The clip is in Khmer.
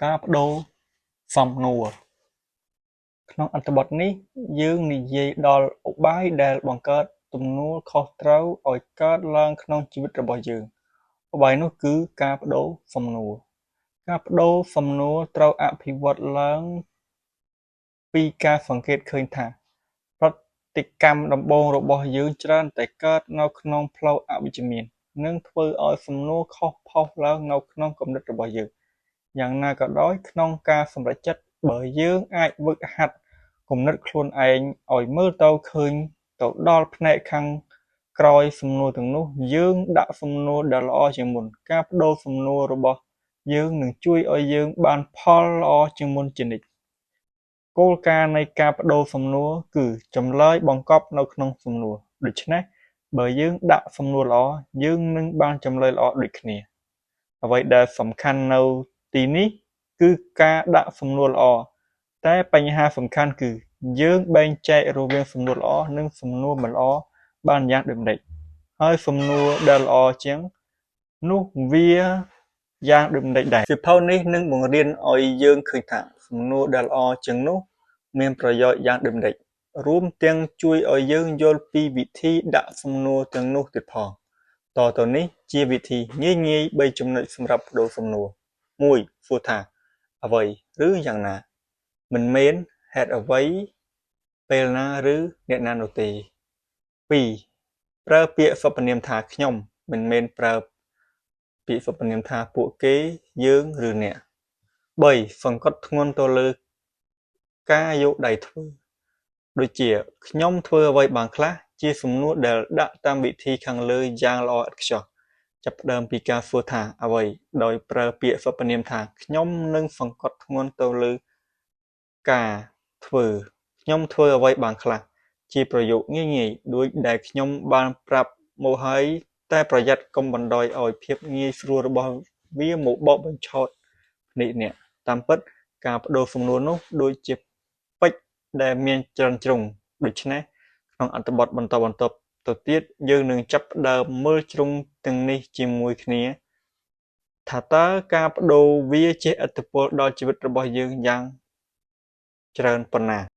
ការបដូរសំណួរក្នុងអត្ថបទនេះយើងនិយាយដល់ឧបាយដែលបង្កើតទំនួលខុសត្រូវឲ្យកើតឡើងក្នុងជីវិតរបស់យើងឧបាយនោះគឺការប្ដូរសំណួរការប្ដូរសំណួរត្រូវអភិវឌ្ឍឡើងពីការសង្កេតឃើញថាប្រតិកម្មដំបូងរបស់យើងច្រើនតែកើតនៅក្នុងផ្លូវអវិជ្ជមាននិងធ្វើឲ្យសំណួរខុសផុសឡើងនៅក្នុងគំនិតរបស់យើងយ៉ាងណាក៏ដោយក្នុងការសម្រេចចិត្តបើយើងអាចហ្វឹកហាត់គំនិតខ្លួនឯងឲ្យមើលទៅឃើញទៅដល់ផ្នែកខាងក្រោយសំណួរទាំងនោះយើងដាក់សំណួរដែលល្អជាងមុនការប្ដូរសំណួររបស់យើងនឹងជួយឲ្យយើងបានផលល្អជាងមុនជានិច្ចគោលការណ៍នៃការប្ដូរសំណួរគឺចម្លើយបង្កប់នៅក្នុងសំណួរដូច្នេះបើយើងដាក់សំណួរល្អយើងនឹងបានចម្លើយល្អដូចគ្នាអ្វីដែលសំខាន់នៅទីនេះគឺការដាក់សំណួរល្អតែបញ្ហាសំខាន់គឺយើងបែងចែករវាងសំណួរល្អនិងសំណួរមិនល្អបានយ៉ាងដូចម្តេចហើយសំណួរដែលល្អជាងនោះវាយ៉ាងដូចម្តេចដែរសៀវភៅនេះនឹងបង្រៀនឲ្យយើងឃើញថាសំណួរដែលល្អជាងនោះមានប្រយោជន៍យ៉ាងដូចម្តេចរួមទាំងជួយឲ្យយើងយល់ពីវិធីដាក់សំណួរទាំងនោះទៀតផងតទៅនេះជាវិធីងាយៗ3ចំណុចសម្រាប់ប្ដូរសំណួរ 1. សួរថាអ្វីឬយ៉ាងណាមិនមែនហេតុអ្វីពេលណាឬអ្នកណានោះទេ 2. ប្រើពាក្យសព្វនាមថាខ្ញុំមិនមែនប្រើពាក្យសព្វនាមថាពួកគេយើងឬអ្នក 3. សង្កត់ធ្ងន់ទៅលើការយកដៃធ្វើដូចជាខ្ញុំធ្វើអ្វីបានខ្លះជាសំណួរដែលដាក់តាមវិធីខាងលើយ៉ាងល្អឥតខ្ចោះចាប់ផ្ដើមពីការសួរថាអ្វីដោយប្រើពាក្យសព្វនាមថាខ្ញុំនិងសង្កត់ធ្ងន់ទៅលើការធ្វើខ្ញុំធ្វើអ្វីបានខ្លះជាប្រយោគងាយៗដូចដែលខ្ញុំបានប្រាប់មកហើយតែប្រយ័ត្នកុំបណ្ដោយឲ្យភាពងាយស្រួលរបស់វាមកបកបញ្ឆោតភ្នែកអ្នកតាមពិតការប្ដូរសំណួរនោះដូចជាពេជ្រដែលមានច្រើនជ្រុងដូច្នេះក្នុងអត្ថបទបន្តទៅទៀតយើងនឹងចាប់ផ្ដើមមើលជ្រុងទាំងនេះជាមួយគ្នាថាតើការប្ដូរវាជះឥទ្ធិពលដល់ជីវិតរបស់យើងយ៉ាងច្រើនប៉ុណ្ណា